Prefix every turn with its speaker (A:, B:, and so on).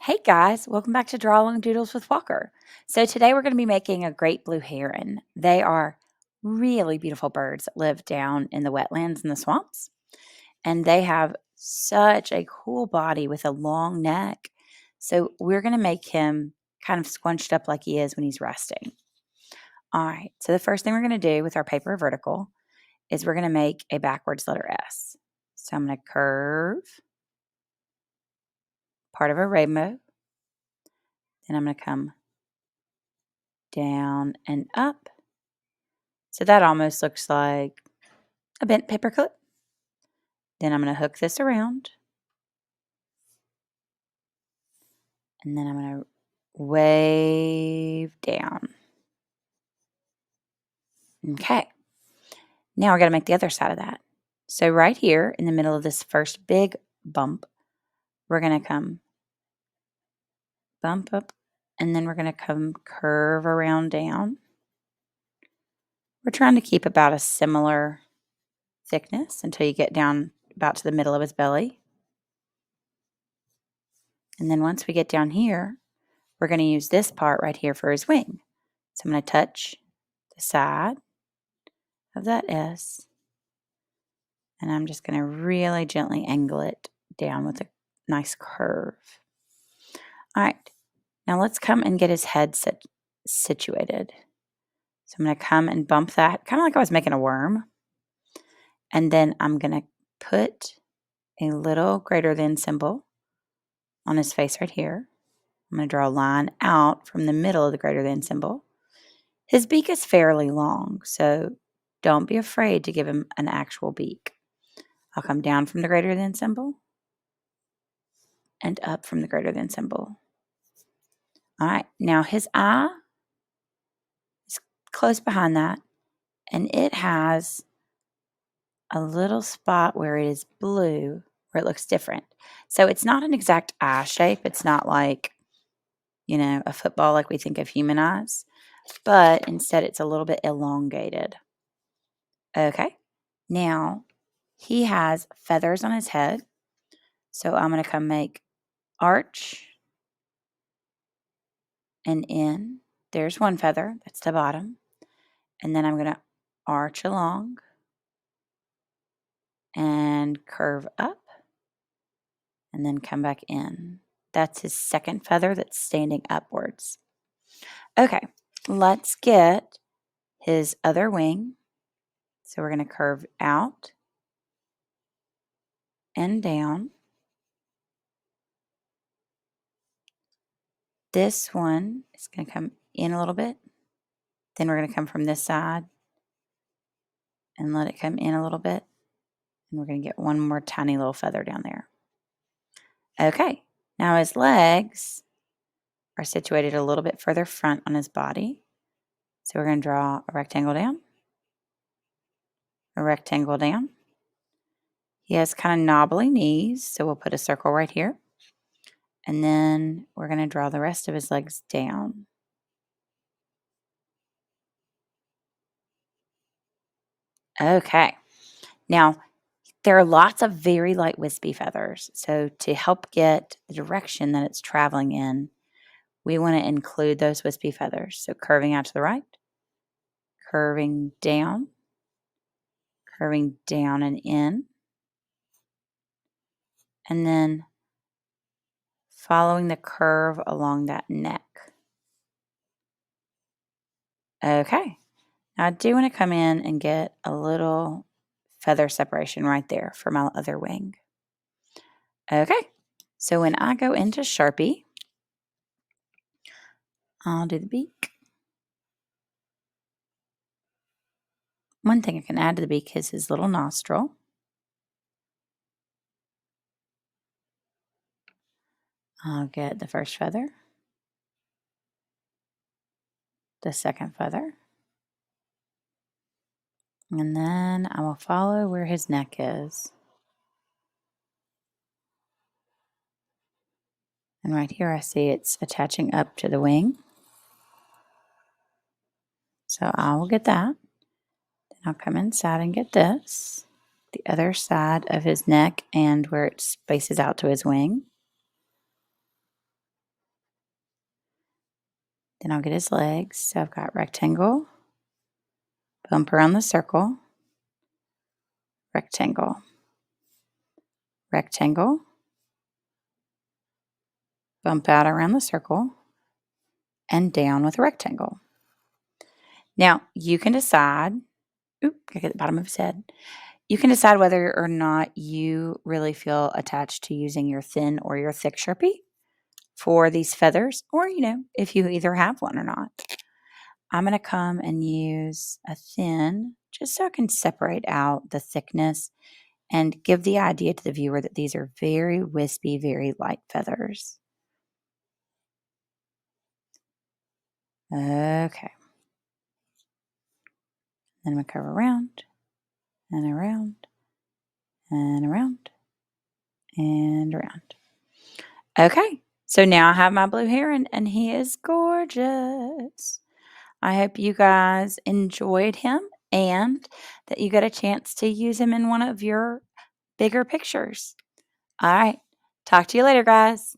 A: Hey guys, welcome back to Draw Along Doodles with Walker. So today we're going to be making a great blue heron. They are really beautiful birds that live down in the wetlands and the swamps. And they have such a cool body with a long neck. So we're going to make him kind of squunched up like he is when he's resting. All right, so the first thing we're going to do with our paper vertical is we're going to make a backwards letter S. So I'm going to curve part of a rainbow. Then I'm going to come down and up. So that almost looks like a bent paper clip. Then I'm going to hook this around. And then I'm going to wave down. Okay. Now we're going to make the other side of that. So right here in the middle of this first big bump, we're going to come bump up, and then we're going to come curve around down. We're trying to keep about a similar thickness until you get down about to the middle of his belly. And then once we get down here, we're going to use this part right here for his wing. So I'm going to touch the side of that S, and I'm just going to really gently angle it down with a nice curve. All right, now let's come and get his head situated. So I'm going to come and bump that, kind of like I was making a worm. And then I'm going to put a little greater than symbol on his face right here. I'm going to draw a line out from the middle of the greater than symbol. His beak is fairly long, so don't be afraid to give him an actual beak. I'll come down from the greater than symbol and up from the greater than symbol. All right, now his eye is close behind that, and it has a little spot where it is blue, where it looks different. So it's not an exact eye shape. It's not like, a football like we think of human eyes, but instead it's a little bit elongated. Okay, now he has feathers on his head. So I'm going to come make arch and in. There's one feather, that's the bottom. And then I'm going to arch along and curve up and then come back in. That's his second feather that's standing upwards. Okay, let's get his other wing. So we're going to curve out and down. This one is going to come in a little bit. Then we're going to come from this side and let it come in a little bit. And we're going to get one more tiny little feather down there. Okay, now his legs are situated a little bit further front on his body. So we're going to draw a rectangle down, a rectangle down. He has kind of knobbly knees, so we'll put a circle right here. And then we're going to draw the rest of his legs down. Okay, now there are lots of very light wispy feathers. So to help get the direction that it's traveling in, we want to include those wispy feathers. So curving out to the right, curving down and in, and then following the curve along that neck. Okay, now I do want to come in and get a little feather separation right there for my other wing. Okay, so when I go into Sharpie, I'll do the beak. One thing I can add to the beak is his little nostril. I'll get the first feather, the second feather, and then I will follow where his neck is. And right here I see it's attaching up to the wing. So I will get that. Then I'll come inside and get this, the other side of his neck and where it spaces out to his wing. Then I'll get his legs. So I've got rectangle, bump around the circle, rectangle, rectangle, bump out around the circle, and down with a rectangle. Now, you can decide, I get the bottom of his head. You can decide whether or not you really feel attached to using your thin or your thick Sharpie for these feathers, or, if you either have one or not. I'm going to come and use a thin just so I can separate out the thickness and give the idea to the viewer that these are very wispy, very light feathers. Okay. Then I'm going to curve around and around and around and around. Okay, so now I have my blue heron and he is gorgeous. I hope you guys enjoyed him and that you got a chance to use him in one of your bigger pictures. All right, talk to you later, guys.